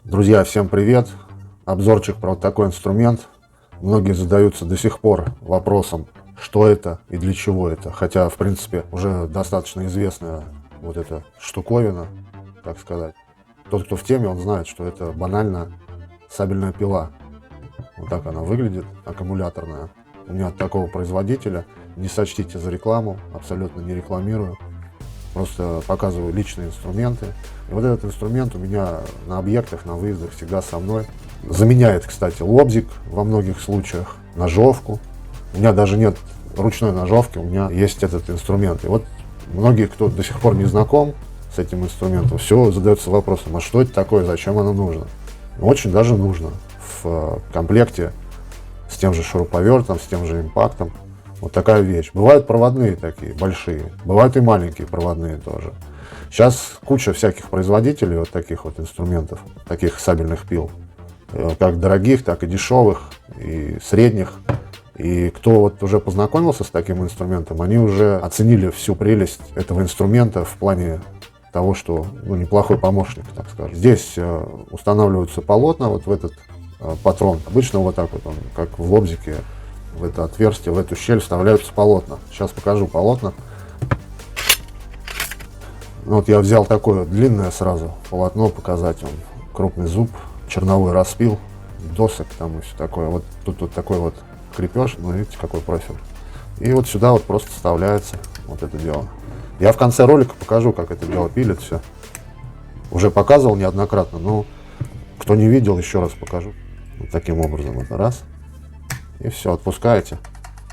Друзья, всем привет! Обзорчик про вот такой инструмент. Многие задаются до сих пор вопросом, что это и для чего это. Хотя, в принципе, уже достаточно известная вот эта штуковина, так сказать. Тот, кто в теме, он знает, что это банально сабельная пила. Вот так она выглядит, аккумуляторная. У меня от такого производителя. Не сочтите за рекламу, абсолютно не рекламирую. Просто показываю личные инструменты. И вот этот инструмент у меня на объектах, на выездах всегда со мной. Заменяет, кстати, лобзик во многих случаях, ножовку. У меня даже нет ручной ножовки, у меня есть этот инструмент. И вот многие, кто до сих пор не знаком с этим инструментом, все задаются вопросом, а что это такое, зачем оно нужно? Очень даже нужно. В комплекте с тем же шуруповертом, с тем же импактом. Вот такая вещь. Бывают проводные такие, большие. Бывают и маленькие проводные тоже. Сейчас куча всяких производителей вот таких вот инструментов, таких сабельных пил. Как дорогих, так и дешевых, и средних. И кто вот уже познакомился с таким инструментом, они уже оценили всю прелесть этого инструмента в плане того, что неплохой помощник, так скажем. Здесь устанавливаются полотна вот в этот патрон. Обычно вот так вот он, как в лобзике, в это отверстие, в эту щель вставляются полотна. Сейчас покажу полотна. Вот я взял такое длинное сразу полотно, показать вам. Крупный зуб, черновой распил, досок там и все такое. Вот тут вот такой вот крепеж, видите, какой профиль. И вот сюда вот просто вставляется вот это дело. Я в конце ролика покажу, как это дело пилит все. Уже показывал неоднократно, но кто не видел, еще раз покажу. Вот таким образом это раз. И все, отпускаете.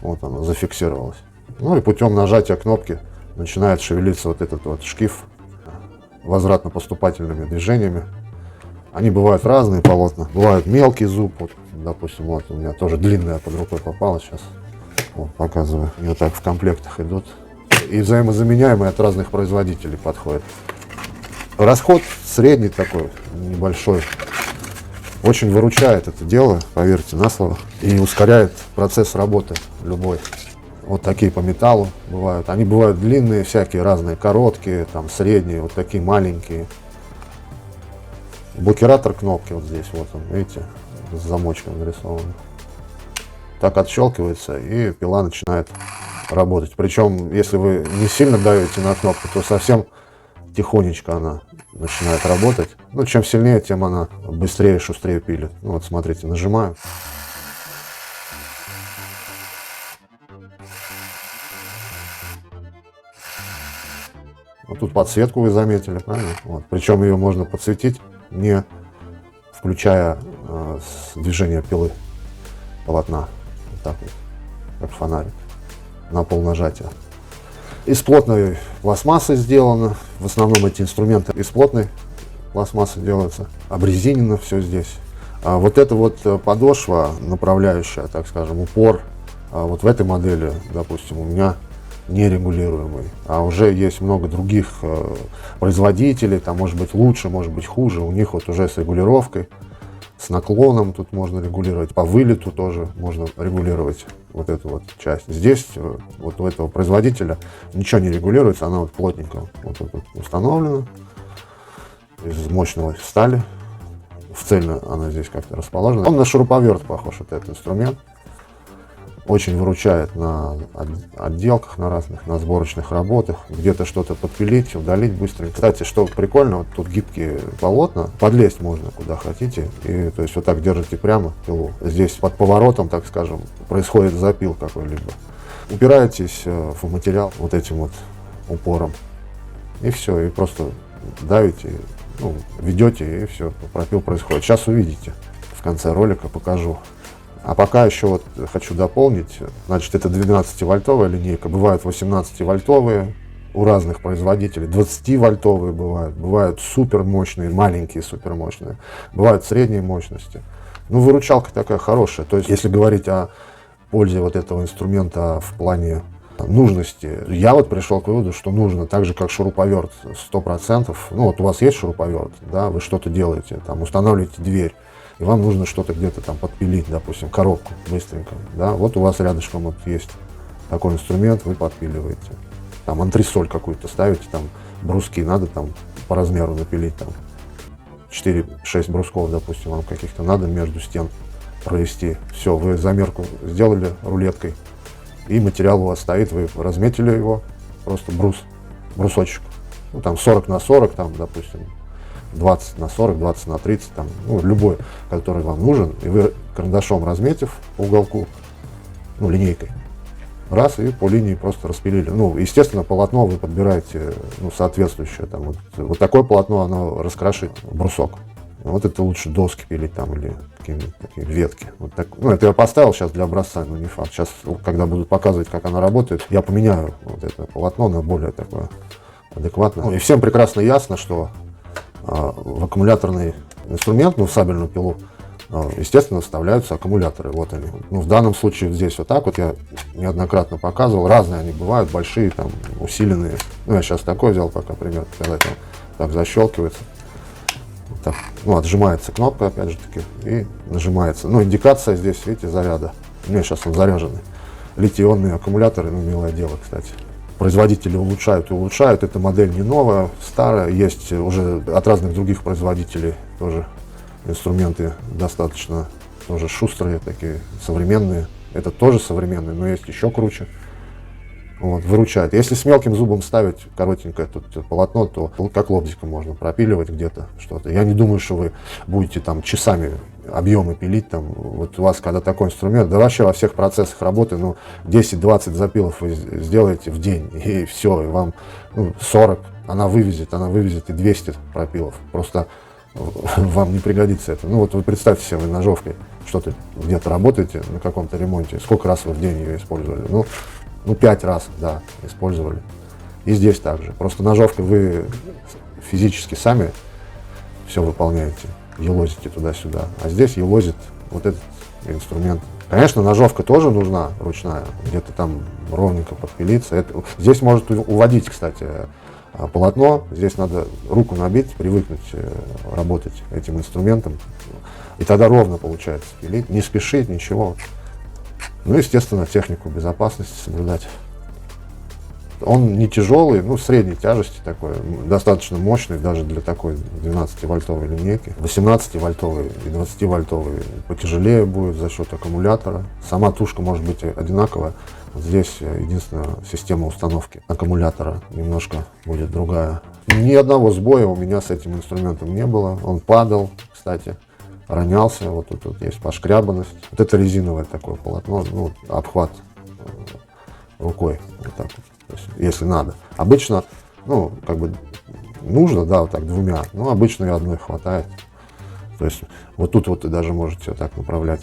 Вот оно зафиксировалось. Ну и путем нажатия кнопки начинает шевелиться вот этот вот шкив возвратно-поступательными движениями. Они бывают разные полотна. Бывают мелкий зуб. Вот, допустим, вот у меня тоже длинная под рукой попала сейчас. Вот, показываю. И вот так в комплектах идут. И взаимозаменяемые от разных производителей подходят. Расход средний такой, небольшой. Очень выручает это дело, поверьте на слово, и ускоряет процесс работы любой. Вот такие по металлу бывают. Они бывают длинные, всякие разные, короткие, там средние, вот такие маленькие. Блокиратор кнопки вот здесь, вот он, видите, с замочком нарисован. Так отщелкивается, и пила начинает работать. Причем, если вы не сильно давите на кнопку, то совсем тихонечко она начинает работать. Ну, чем сильнее, тем она быстрее, шустрее пилит. Ну, вот смотрите, нажимаю. Вот тут подсветку вы заметили, правильно? Вот. Причем ее можно подсветить, не включая движение пилы, полотна. Вот так вот, как фонарик, на полнажатия. Из плотной пластмассы сделано. В основном эти инструменты из плотной пластмассы делаются. Обрезинено все здесь. А вот эта вот подошва направляющая, так скажем, упор, вот в этой модели, допустим, у меня нерегулируемый. А уже есть много других производителей, там может быть лучше, может быть хуже. У них вот уже с регулировкой, с наклоном тут можно регулировать. По вылету тоже можно регулировать вот эту вот часть. Здесь вот у этого производителя ничего не регулируется, она вот плотненько вот тут установлена из мощной стали. В цельно она здесь как-то расположена. Он на шуруповерт похож, вот этот инструмент. Очень выручает на отделках, на разных, на сборочных работах. Где-то что-то подпилить, удалить быстренько. Кстати, что прикольно, вот тут гибкие полотна. Подлезть можно куда хотите. И то есть вот так держите прямо пилу. Здесь под поворотом, так скажем, происходит запил какой-либо. Упираетесь в материал вот этим вот упором. И все, и просто давите, ведете, и все, пропил происходит. Сейчас увидите. В конце ролика покажу. А пока еще вот хочу дополнить, значит, это 12-вольтовая линейка, бывают 18-вольтовые у разных производителей, 20-вольтовые бывают супер мощные, маленькие супер мощные, бывают средней мощности. Выручалка такая хорошая, то есть если говорить о пользе вот этого инструмента в плане нужности, я вот пришел к выводу, что нужно, так же как шуруповерт 100%, вот у вас есть шуруповерт, да, вы что-то делаете, там устанавливаете дверь, и вам нужно что-то где-то там подпилить, допустим, коробку быстренько, да, вот у вас рядышком вот есть такой инструмент, вы подпиливаете, там антресоль какую-то ставите, там бруски надо там по размеру напилить, там 4-6 брусков, допустим, вам каких-то надо между стен провести. Все, вы замерку сделали рулеткой, и материал у вас стоит, вы разметили его, просто брусочек, ну, там 40 на 40, там, допустим, 20 на 40, 20 на 30, там, ну, любой, который вам нужен, и вы карандашом разметив по уголку, ну, линейкой, раз, и по линии просто распилили. Ну, естественно, полотно вы подбираете, ну, соответствующее, там, вот такое полотно, оно раскрошит брусок. Вот это лучше доски пилить там или какие-нибудь такие ветки. Вот так, ну, это я поставил сейчас для образца, но не факт. Сейчас, когда будут показывать, как оно работает, я поменяю вот это полотно на более такое адекватное. Ну, и всем прекрасно ясно, что в аккумуляторный инструмент, ну, в сабельную пилу, естественно, вставляются аккумуляторы. Вот они. Ну, в данном случае здесь вот так вот я неоднократно показывал. Разные они бывают, большие, там, усиленные. Ну, я сейчас такой взял пока пример, когда там так защелкивается. Так, ну, отжимается кнопка, опять же таки, и нажимается. Ну, индикация здесь, видите, заряда. У меня сейчас он заряженный. Литий-ионные аккумуляторы, ну, милое дело, кстати. Производители улучшают и улучшают. Эта модель не новая, старая. Есть уже от разных других производителей тоже инструменты достаточно тоже шустрые, такие современные. Это тоже современные, но есть еще круче. Вот, выручает. Если с мелким зубом ставить коротенькое тут полотно, то как лобзиком можно пропиливать где-то что-то. Я не думаю, что вы будете там часами объемы пилить. Там, вот у вас когда такой инструмент, да вообще во всех процессах работы, ну, 10-20 запилов вы сделаете в день, и все, и вам, ну, 40, она вывезет и 200 пропилов. Просто вам не пригодится это. Ну вот вы представьте себе, вы ножовкой что-то где-то работаете на каком-то ремонте, сколько раз вы в день ее использовали? Ну, 5 раз, да, использовали. И здесь также. Просто ножовкой вы физически сами все выполняете, елозите туда-сюда. А здесь елозит вот этот инструмент. Конечно, ножовка тоже нужна ручная, где-то там ровненько подпилиться. Здесь может уводить, кстати, полотно. Здесь надо руку набить, привыкнуть работать этим инструментом. И тогда ровно получается пилить, не спешить, ничего. Ну, естественно, технику безопасности соблюдать. Он не тяжелый, ну, средней тяжести такой, достаточно мощный даже для такой 12-вольтовой линейки. 18-вольтовый и 20-вольтовый потяжелее будет за счет аккумулятора. Сама тушка может быть одинаковая. Вот здесь единственная система установки аккумулятора немножко будет другая. Ни одного сбоя у меня с этим инструментом не было. Он падал, кстати. Ронялся, вот тут есть пошкрябанность. Вот это резиновое такое полотно, ну, обхват рукой, вот так вот, то есть, если надо. Обычно, ну, как бы нужно, да, вот так двумя, но обычно и одной хватает. То есть вот тут вот вы даже можете вот так направлять,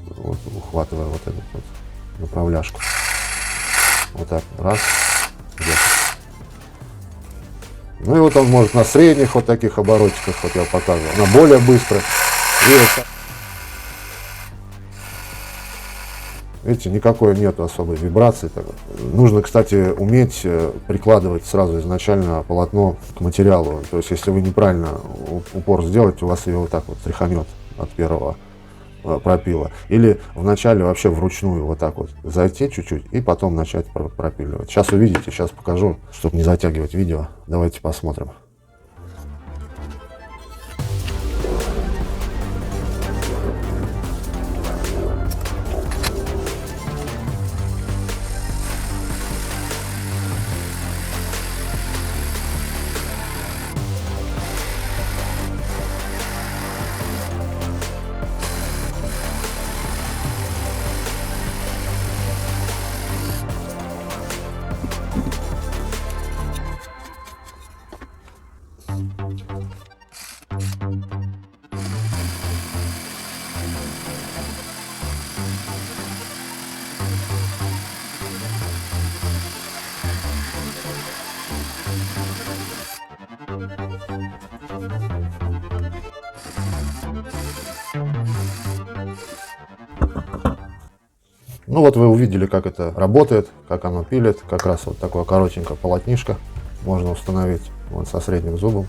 вот, ухватывая вот эту вот направляшку. Вот так, раз, где-то. Ну и вот он может на средних вот таких оборотиках, вот я показывал, на более быстрых. Видите, никакой нету особой вибрации. Нужно, кстати, уметь прикладывать сразу изначально полотно к материалу. То есть, если вы неправильно упор сделаете, у вас ее вот так вот тряханет от первого пропила. Или вначале вообще вручную вот так вот зайти чуть-чуть и потом начать пропиливать. Сейчас увидите, сейчас покажу, чтобы не затягивать видео. Давайте посмотрим. Ну вот вы увидели, как это работает, как оно пилит. Как раз вот такое коротенькое полотнишко можно установить вот со средним зубом.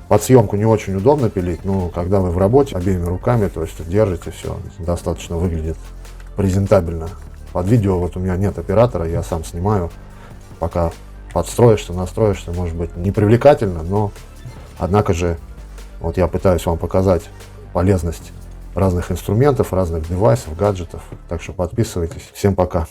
Под съемку не очень удобно пилить, но когда вы в работе обеими руками, то есть держите, все достаточно выглядит презентабельно. Под видео вот у меня нет оператора, я сам снимаю. Пока подстроишься, настроишься, может быть не привлекательно, но однако же Вот я пытаюсь вам показать полезность разных инструментов, разных девайсов, гаджетов. Так что подписывайтесь. Всем пока.